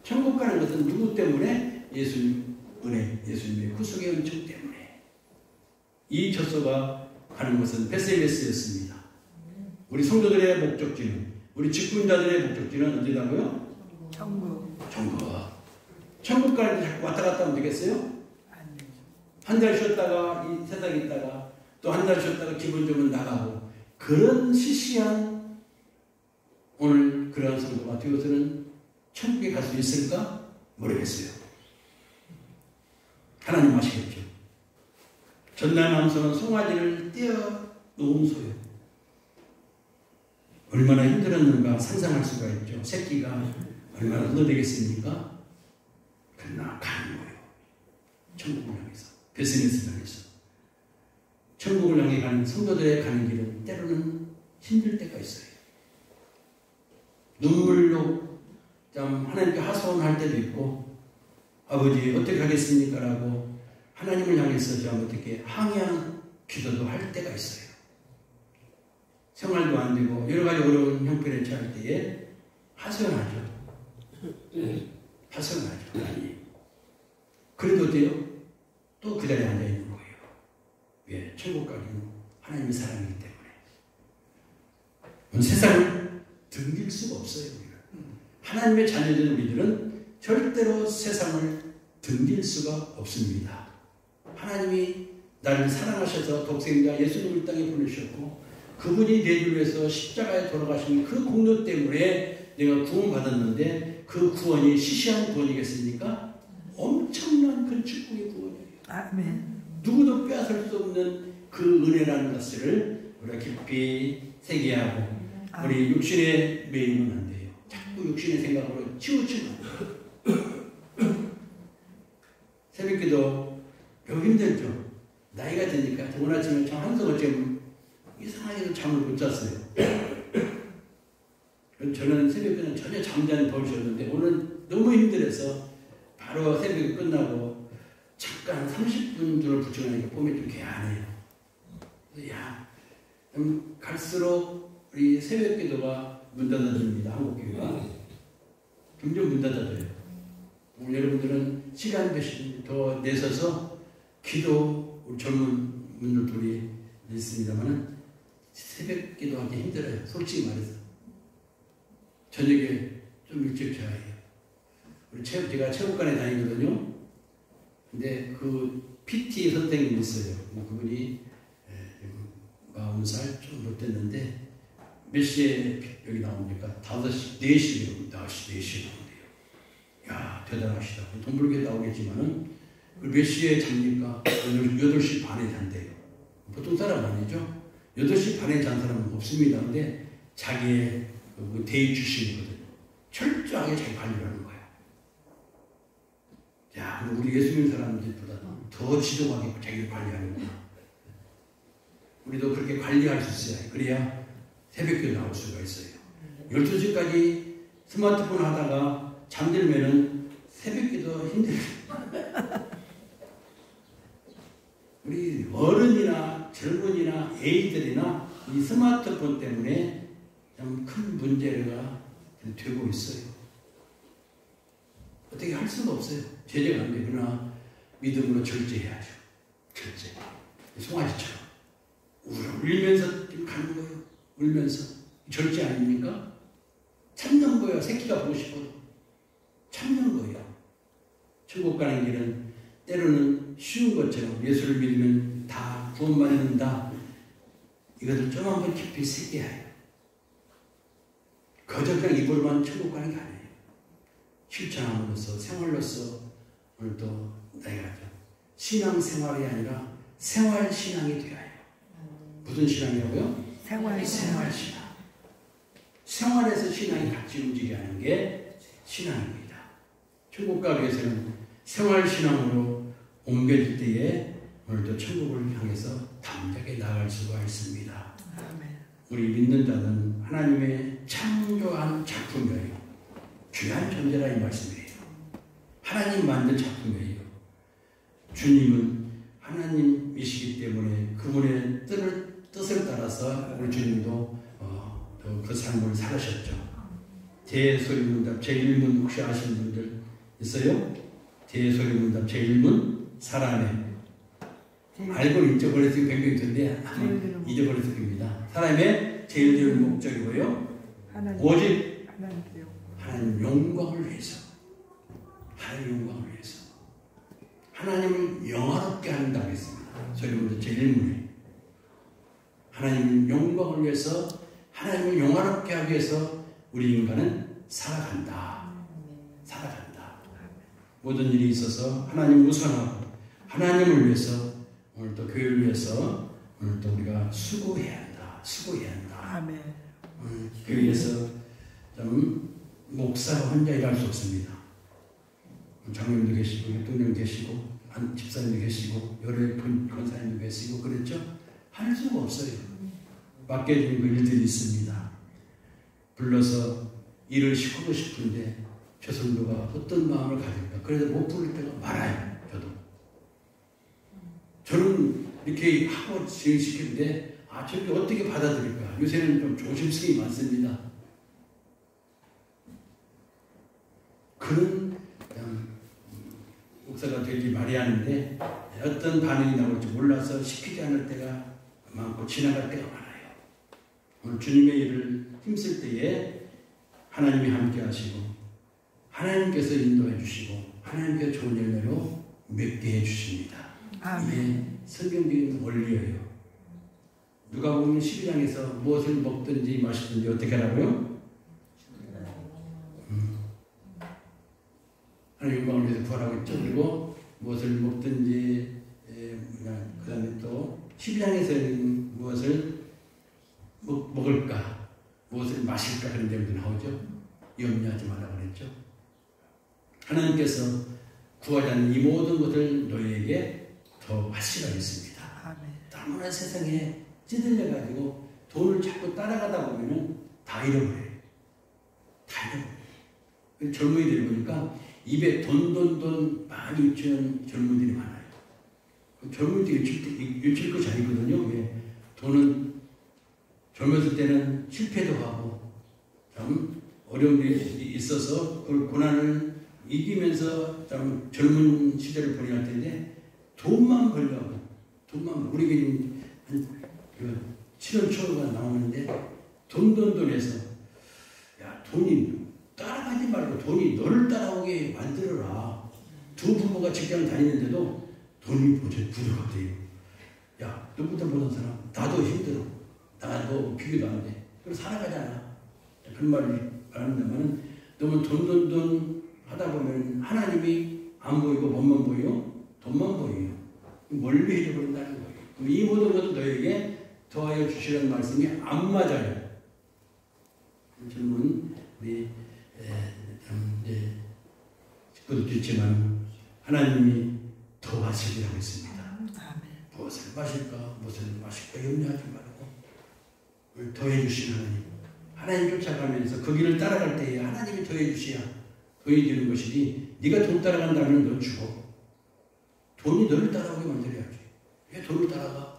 천국 가는 것은 누구 때문에? 예수님 은혜, 예수님의 구속의 은총 때문에. 이 젖소가 가는 것은 베스메스였습니다. 우리 성도들의 목적지는, 우리 직분자들의 목적지는 어디라고요? 천국. 천국 가는데 자꾸 왔다 갔다 하면 되겠어요? 안 되죠. 한 달 쉬었다가 이 세상에 있다가 또 한 달 쉬었다가 기분 좋으면 나가고, 그런 시시한 오늘 그러한 성도가 되어서는 천국에 갈 수 있을까? 모르겠어요. 하나님 아시겠죠? 전날 남성은 송아지를 떼어 놓은 소요. 얼마나 힘들었는가 상상할 수가 있죠. 새끼가 얼마나 얻어내겠습니까? 그러나 가는 거예요. 천국을 향해서, 베스메스를 향해서. 천국을 향해 가는 성도들의 가는 길은 때로는 힘들 때가 있어요. 눈물로 참 하나님께 하소연할 때도 있고, 아버지 어떻게 하겠습니까? 라고 하나님을 향해서 좀 어떻게 항의하는 기도도 할 때가 있어요. 생활도 안 되고 여러 가지 어려운 형편에 처할 때에 하소연하죠. 하소연하죠. 하나님. 그래도 돼요? 또 그 자리에 앉아 있는 거예요. 왜? 천국 가기는 하나님의 사랑이기 때문에. 세상을 등질 수가 없어요. 우리가. 하나님의 자녀된 우리들은 절대로 세상을 등질 수가 없습니다. 하나님이 나를 사랑하셔서 독생자 예수님을 땅에 보내셨고, 그분이 내를 위해서 십자가에 돌아가신 그 공로 때문에 내가 구원받았는데, 그 구원이 시시한 구원이겠습니까? 엄청난 그 축복의 구원이에요. 아멘. 누구도 빼앗을 수 없는 그 은혜라는 것을 우리가 깊이 새겨하고, 우리 육신에 매이면 안 돼요. 자꾸 육신의 생각으로 치우치면 안 돼요. 새벽기도 매우 힘들죠. 나이가 드니까 오늘 아침에 참 한숨 어쩌면 이상하게도 잠을 못 잤어요. 저는 새벽에는 전혀 잠자는 버릇이었는데 오늘 너무 힘들어서 바로 새벽이 끝나고 잠깐 30분 정도 붙여가니까 몸이 좀 개안해요. 야, 갈수록 우리 새벽기도가 문 닫아집니다. 한국교회가 점점 문 닫아져요. 오늘 여러분들은 시간 대신 더 내서서 기도, 우리 젊은 분들이 있습니다만 새벽 기도하기 힘들어요. 솔직히 말해서. 저녁에 좀 일찍 자야 해요. 제가 체육관에 다니거든요. 근데 그 PT 선생님이 있어요. 그분이 40살 좀 못 됐는데 몇 시에 여기 나옵니까? 5시, 4시에 나온대요. 야, 대단하시다. 돈 벌게 나오겠지만은 몇 시에 잡니까? 8시 반에 잔대요. 보통 사람 아니죠? 8시 반에 잔 사람은 없습니다. 근데 자기의 그 대의 출신이거든요. 철저하게 자기 관리를 하는 거예요. 야, 근데 우리 예수 믿는 사람들보다 더 지독하게 자기를 관리하는구나. 우리도 그렇게 관리할 수 있어야 해요. 그래야 새벽기도 나올 수가 있어요. 12시까지 스마트폰 하다가 잠들면은 새벽기도 힘들어요. 우리 어른이나 젊은이나 애들이나 이 스마트폰 때문에 참 큰 문제가 되고 있어요. 어떻게 할 수가 없어요. 제재가 안 되거나 믿음으로 절제해야죠. 절제. 송아지처럼 울면서 지금 가는 거예요. 울면서. 절제 아닙니까? 참는 거예요. 새끼가 보고 싶어도. 참는 거예요. 천국 가는 길은 때로는 쉬운 것처럼 예수를 믿으면 다 구원받는다. 이것을 좀 한번 깊이 새겨야 해요. 거저 그냥 입으로만 천국 가는 게 아니에요. 실천함으로써 생활로서 오늘도 내가 신앙생활이 아니라 생활신앙이 되어야 해요. 무슨 신앙이라고요? 생활신앙. 생활에서 신앙이 같이 움직여야 하는 게 신앙입니다. 천국 가기 위해서는 생활신앙으로 옮겨질 때에 오늘도 천국을 향해서 담대하게 나아갈 수가 있습니다. 아멘. 우리 믿는 자는 하나님의 창조한 작품이에요. 귀한 존재라 이 말씀이에요. 하나님 만든 작품이에요. 주님은 하나님이시기 때문에 그분의 뜻을 따라서 우리 주님도 그 삶을 살으셨죠. 대소리문답 제1문 혹시 아시는 분들 있어요? 대소리문답 제1문 사람의 알고는 잊어버렸으니 굉장히 된데 잊어버렸을 겁니다. 사람의 제일 좋은 목적이고요. 오직 하나님 영광을 위해서 하나님의 영광을 위해서 하나님을 영화롭게 한다고 했습니다. 솔로몬도 제1문에 하나님의 영광을 위해서 하나님을 영화롭게 하기 위해서 우리 인간은 살아간다. 모든 일이 있어서 하나님을 우선하고 하나님을 위해서 오늘도 교회를 위해서 오늘도 우리가 수고해야 한다. 아멘. 교회에서 좀 목사가 혼자 일할 수 없습니다. 장로님도 계시고 육도님 계시고 집사님도 계시고 여러 권사님도 계시고 그랬죠? 할 수가 없어요. 맡겨진 그 일들이 있습니다. 불러서 일을 시키고 싶은데 저 성도가 어떤 마음을 가질까? 그래서 못 부를 때가 많아요. 저는 이렇게 하고 지시키는데 저게 어떻게 받아들일까? 요새는 좀 조심성이 많습니다. 그런 목사가 되기 마련인데 어떤 반응이 나올지 몰라서 시키지 않을 때가 많고 지나갈 때가 많아요. 오늘 주님의 일을 힘쓸 때에 하나님이 함께 하시고 하나님께서 인도해 주시고 하나님께서 좋은 열매로 맺게 해주십니다. 이게 성경적인 원리예요. 누가 보면 12장에서 무엇을 먹든지 마시든지 어떻게 하라고요? 하나님 영광을 위해서 구하라고 했죠. 그리고 무엇을 먹든지 그 다음에 또 12장에서는 무엇을 먹을까 무엇을 마실까 그런 내용도 나오죠. 염려하지 말라고 그랬죠. 하나님께서 구하지 않는 이 모든 것을 너희에게 더 하시라고 했습니다. 너무나 세상에 찌들려가지고 돈을 자꾸 따라가다 보면은 다 잃어버려요. 젊은이들이 보니까 입에 돈 많이 유치는 젊은이들이 많아요. 젊은이들이 유칠 것이 아니거든요. 왜? 돈은 젊었을 때는 실패도 하고 참 어려운 일이 있어서 그 고난을 이기면서 참 젊은 시절을 보내야 할 텐데 돈만 벌려고 우리에게 한 7월 초가 나오는데 돈에서 야 돈이 따라가지 말고 돈이 너를 따라오게 만들어라. 두 부모가 직장을 다니는데도 돈이 부족하대요. 야 누구부터 보는 사람 나도 힘들어. 나도 비교도 안 돼. 그래서 살아가잖아. 그런 말을 말한다면 너무 돈 하다 보면 하나님이 안 보이고 뭐만 보여? 돈만 보여요. 멀리 해버린다는 거예요. 그럼 이 모든 것을 너에게 더하여 주시라는 말씀이 안 맞아요. 젊은 우리 식구도 있지만 하나님이 더 하시리라고 했습니다. 무엇을 마실까 염려하지 말고 더해 주신 하나님 쫓아가면서 그 길을 따라갈 때에 하나님이 더해 주셔야 돈이 되는 것이지 네가 돈 따라간다면 넌 죽어. 돈이 너를 따라오게 만들어야지. 왜 돈을 따라가?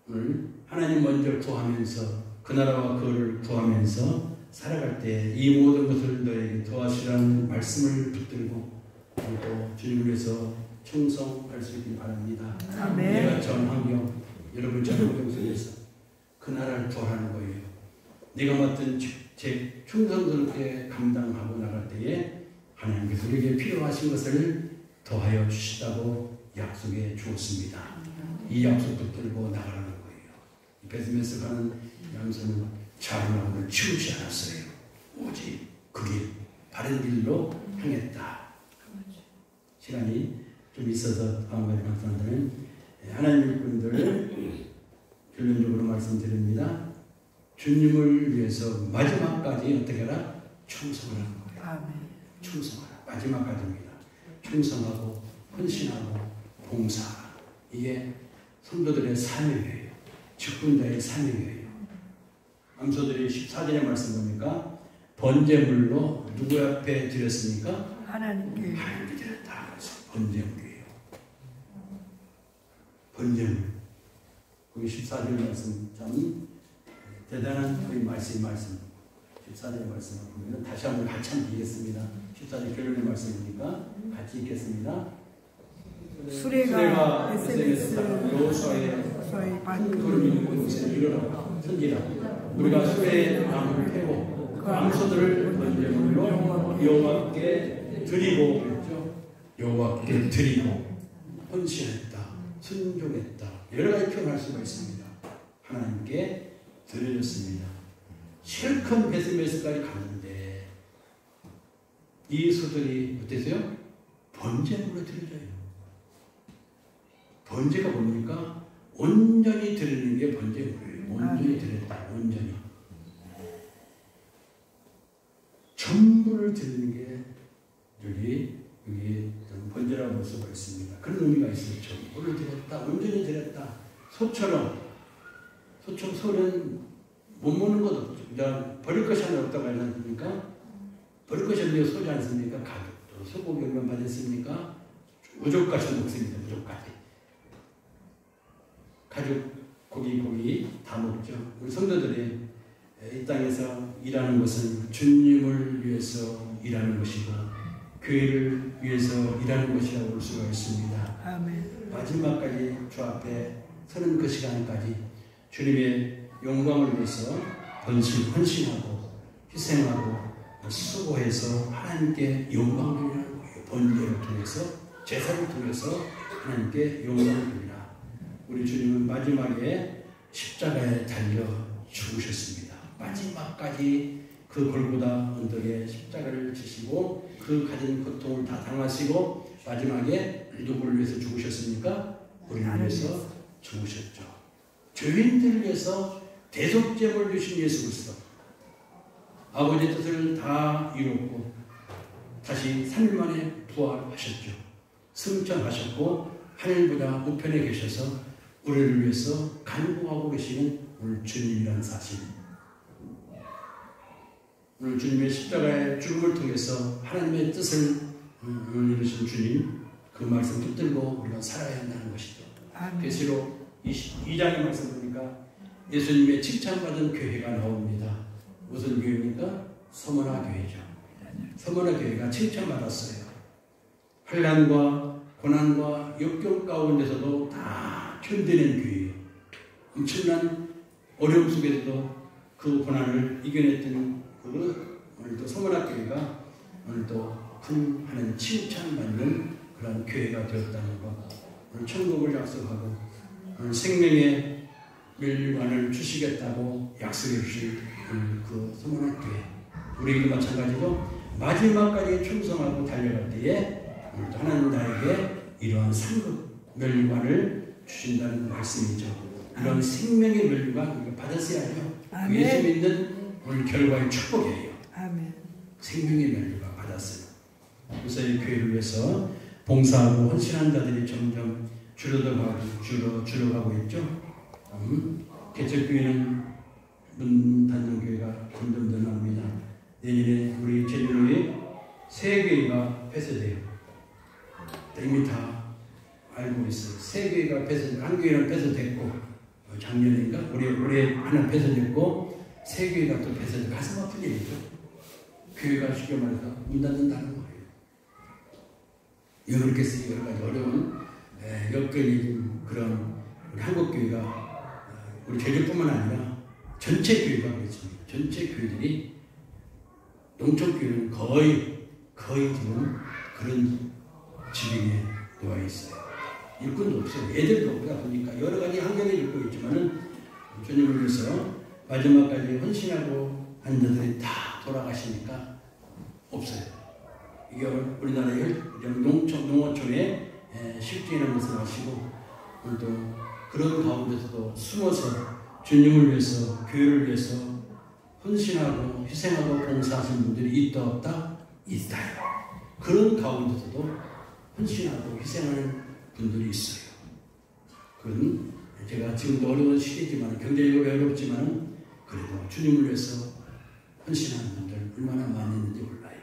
오늘 하나님 먼저 구하면서 그 나라와 그를 구하면서 살아갈 때 이 모든 것을 너에게 더하시라는 말씀을 붙들고 또 주님을 위해서 충성할 수 있길 바랍니다. 내가 전 환경 여러분 전 환경 속에서 그 나라를 구하는 거예요. 내가 맡은 제 충성스럽게 감당하고 나갈 때에 하나님께서 우리에게 필요하신 것을 더하여 주시다고 약속해 주었습니다. 이 약속 붙들고 나가라는 거예요. 베스메스 가는 양손은 자루나무를 치우지 않았어요. 오직 그 길, 바른 길로 향했다. 시간이 좀 있어서 다음 가지 말씀드리면 하나님 일꾼들 결론적으로 말씀드립니다. 주님을 위해서 마지막까지 어떻게 하라? 충성을 하는 거예요. 충성하라. 마지막까지입니다. 충성하고 헌신하고 봉사하라. 이게 성도들의 사명이에요. 직분자의 사명이에요. 암소들이 14절의 말씀 보니까 번제물로 누구 앞에 드렸습니까? 하나님께 드렸다. 그래서 번제물이에요. 번제물. 거기 14절 말씀 참 대단한 그 말씀 14절 말씀을 보면 다시 한번 같이 한번 읽겠습니다. 14절 결론의 말씀이니까 같이 읽겠습니다. 수레가 에스베스 여호수아의 구름 있는 곳에 일어나 선지라 우리가 수레의 나무를 패고 그 암소들을 번제물로 여호와께 드리고 그랬죠. 여호와께 드리고 헌신했다, 순종했다, 여러 가지 표현할 수가 있습니다. 하나님께 드려졌습니다. 실컷 베스메스까지 갔는데 이 소들이 어땠어요? 번제물로 드려져요. 번제가 뭡니까? 온전히 드리는 게 번제물이에요. 온전히 드렸다. 온전히. 전부를 드리는 게 여기 번제라고 볼 수가 있습니다. 그런 의미가 있어요. 전부를 드렸다. 온전히 드렸다. 소처럼 소는 못 먹는 것 없죠. 버릴 것이 하나 없다고 하지 않습니까? 버릴 것이 없는데 소지 않습니까? 가격도 소고기 얼마 받았습니까? 우족까지 먹습니다. 우족까지. 가죽, 고기 다 먹죠. 우리 성도들이 이 땅에서 일하는 것은 주님을 위해서 일하는 것이고 교회를 위해서 일하는 것이라고 볼 수가 있습니다. 아멘. 마지막까지 주 앞에 서는 그 시간까지 주님의 영광을 위해서 헌신하고 희생하고 수고해서 하나님께 영광을 드리는 거예요. 번제를 통해서, 제사를 통해서 하나님께 영광을 드립니다. 우리 주님은 마지막에 십자가에 달려 죽으셨습니다. 마지막까지 그 골고다 언덕에 십자가를 지시고 그 가진 고통을 다 당하시고 마지막에 누구를 위해서 죽으셨습니까? 우리를 위해서 죽으셨죠. 죄인들을 위해서 대속죄를 주신 예수 그리스도. 아버지의 뜻을 다 이뤘고 다시 3일 만에 부활하셨죠. 승천하셨고 하늘보다 우편에 계셔서 우리를 위해서 간구하고 계시는 오늘 주님이라는 사실. 오늘 주님의 십자가의 죽음을 통해서 하나님의 뜻을 이루신 주님, 그 말씀 붙들고 우리가 살아야 한다는 것이죠. 계시록 22장의 말씀 보니까 예수님의 칭찬받은 교회가 나옵니다. 무슨 교회입니까? 서머나 교회죠. 서머나 교회가 칭찬받았어요. 환난과 고난과 역경 가운데서도 다 견뎌낸 교회예요. 엄청난 어려움 속에서도 그 고난을 이겨냈던 오늘도 서머나 교회가 오늘도 큰 하나님 칭찬받는 그런 교회가 되었다는 것. 오늘 천국을 약속하고 오늘 생명의 멸류관을 주시겠다고 약속해 주신 그 서머나 교회. 우리에게도 마찬가지로 마지막까지 충성하고 달려갈 때에 오늘도 하나님 나에게 이러한 상급 멸류관을 주신다는 말씀이죠. 이런 생명의 멸류관 우리가 받았어야죠. 그 예수 믿는 오늘 결과의 축복이에요. 아멘. 생명의 멸류관 받았어요. 그래서 이 교회를 위해서 봉사하고 헌신한 자들이 점점 줄어가고 있죠. 개척교회는 문 닫는 교회가 점점 더 나옵니다. 내년에 우리 제주도에 세 교회가 폐쇄돼요. 이미 다 알고 있어요. 세 교회가 한 교회는 폐쇄됐고 작년인가 올해 하나 폐쇄됐고 세 교회가 또 폐쇄됐고 가슴 아픈 일이죠. 교회가 쉽게 말해서 문 닫는다는 거예요. 왜 그렇겠어요? 여러 가지 어려운 여건이 그런 우리 한국 교회가 우리 제주뿐만 아니라 전체 교회가 그렇습니다. 전체 교회들이 농촌교회는 거의 지금 그런 지경에 놓여 있어요. 일꾼도 없어요. 애들도 없다 보니까 여러 가지 환경을 겪고 있지만은 주님을 위해서 마지막까지 헌신하고 한 자들이 다 돌아가시니까 없어요. 이게 우리나라의 농어촌에 실제라는 것을 아시고 또 그런 가운데서도 숨어서 주님을 위해서 교회를 위해서 헌신하고 희생하고 봉사하시는 분들이 있다 없다? 있다요. 그런 가운데서도 헌신하고 희생하는 분들이 있어요. 그건 제가 지금도 어려운 시기지만 경제적으로 어렵지만 그래도 주님을 위해서 헌신하는 분들 얼마나 많이 있는지 몰라요.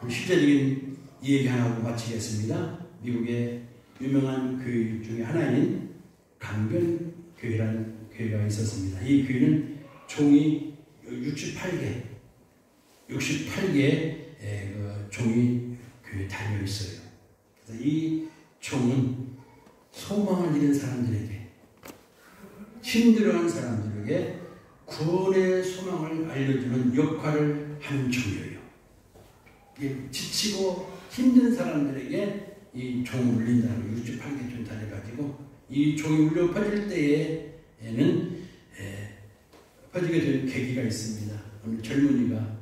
실제적인 이 얘기 하나 하고 마치겠습니다. 미국의 유명한 교회 중에 하나인 강변교회라는 교회가 있었습니다. 이 교회는 총이 68개의 그 종이 교회에 달려 있어요. 그래서 이 종은 소망을 잃은 사람들에게, 힘들어하는 사람들에게 구원의 소망을 알려주는 역할을 하는 종이에요. 지치고 힘든 사람들에게 이 종을 울린다는 68개쯤 달려가지고 이 종이 울려 퍼질 때에는 퍼지게 된 계기가 있습니다. 오늘 젊은이가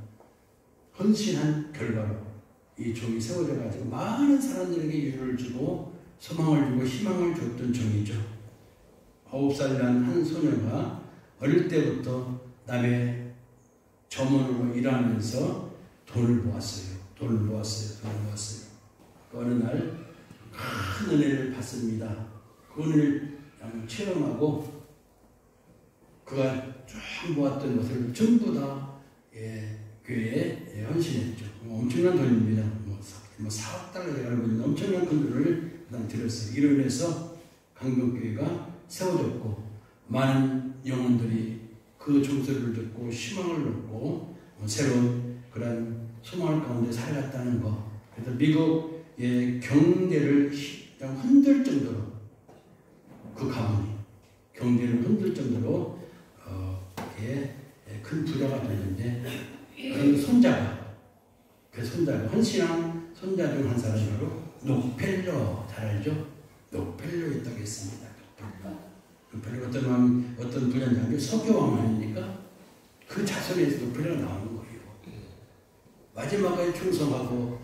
헌신한 결과로 이 종이 세워져 가지고 많은 사람들에게 위로를 주고 소망을 주고 희망을 줬던 종이죠. 9살 난 한 소녀가 어릴 때부터 남의 점원으로 일하면서 돈을 모았어요. 그 어느 날 큰 은혜를 받습니다. 그 은혜를 체험하고 그가 쫙 모았던 것을 전부 다 교회에 헌신했죠. 엄청난 돈입니다. 뭐 4억 달러에 알고 있는 엄청난 큰 돈을 들였어요. 이로 인해서 강동교회가 세워졌고 많은 영혼들이 그 종소리를 듣고 희망을 얻고 새로운 그런 소망을 가운데 살아갔다는 거. 그래서 미국의 경제를 흔들 정도로 그 가문이 경제를 흔들 정도로 큰 부자가 됐는데 그 손자가 헌신한 손자 중 한 사람이 바로 록펠러, 잘 알죠? 록펠러 있다고 했습니다. 록펠러 어떤 부자냐면 석유왕 아닙니까? 그 자손에서 록펠러가 나오는 거예요. 마지막에 충성하고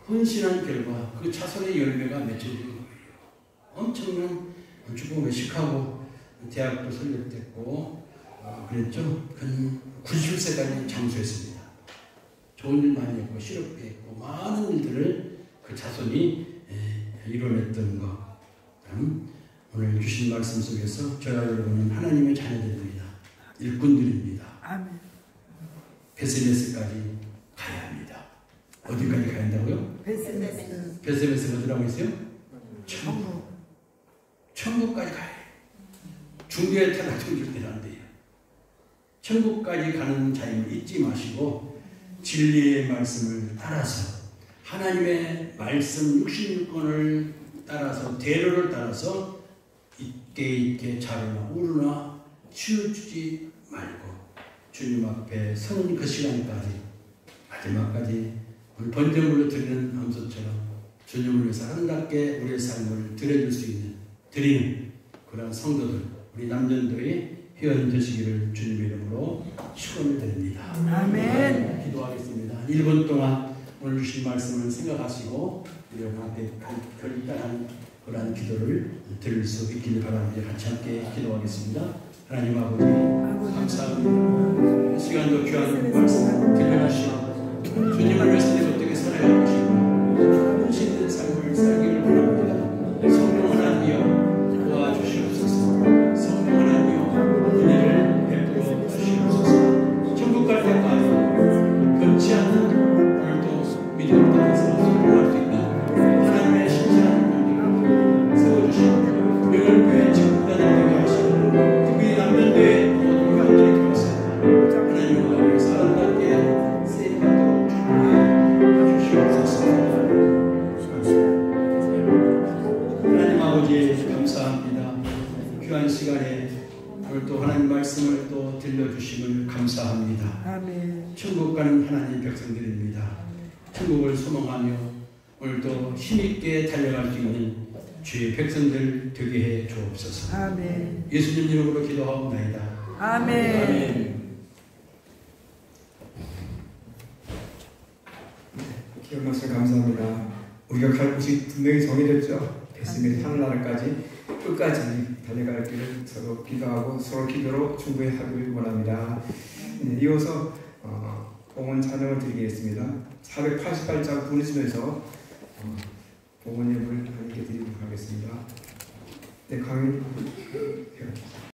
헌신한 결과 그 자손의 열매가 맺혀지는 거예요. 엄청난 축복을 시카고 대학도 설립됐고 그랬죠. 90세까지 장수했습니다. 좋은 일 많이 했고 실업도 했고 많은 일들을 그 자손이 이뤄냈던 것. 오늘 주신 말씀 속에서 저와 여러분은 하나님의 자녀들입니다. 일꾼들입니다. 아멘. 베세메스까지 가야 합니다. 어디까지 가야 한다고요? 베세메스가 어디라고 했어요? 천국까지 가야 해요. 중교에 타다 천국에 안 돼요. 천국까지 가는 자임을 잊지 마시고 진리의 말씀을 따라서 하나님의 말씀 66권을 따라서 대로를 따라서 있게 자르나 우르나 치우치지 말고 주님 앞에 서는 그 시간까지 마지막까지 오늘 번제물로 드리는 암소처럼 주님을 위해서 아름답게 우리의 삶을 드리는 그런 성도들 우리 남전도의 회원 되시기를 주님의 이름으로 축원을 드립니다. 아멘. 기도하겠습니다. 1분 동안 오늘 주신 말씀을 생각하시고 여러분 앞에 결단한 그러한 기도를 드릴 수 있기를 바랍니다. 같이 함께 기도하겠습니다. 하나님 아버지 감사합니다. 이 시간도 귀한 말씀 들려주시고 주님을 위해서 내가 어떻게 살아야 할 것인가 헌신된 삶을 살기를 바랍니다. 성령 하나님이여 도와주시옵소서. 성령 하나님이여 은혜를 베풀어 주시옵소서. 천국 갈 때까지 변치 않는 오늘도 믿음을 따라서 성공할 수 있는 하나님의 신실한 분들을 세워주시고 명을교회 직분자들 되게 하시고 특히 남편교회 모든 교회들이 되었습니다. 하나님과 위해서 아름답게 세임하도록 주시옵소서. 하나님 아버지 감사합니다. 귀한 시간에 오늘 또 하나님 말씀을 또 들려주심을 감사합니다. 아멘. 천국 가는 하나님 백성들입니다. 천국을 소망하며 오늘도 힘있게 달려갈 수 있는 주의 백성들 되게 해 주옵소서. 아멘. 예수님 이름으로 기도하옵나이다. 아멘. 아멘. 귀한 말씀 감사합니다. 우리가 갈 곳이 분명히 정해졌죠. 베스메스 하늘나라까지 끝까지 달려갈 길을 서로 기도하고 서로 기도로 충분하기를 원합니다. 이어서 봉헌 찬양을 드리겠습니다. 488장 부르시면서 봉헌 예물을 하나님께 드리도록 하겠습니다. 네, 강의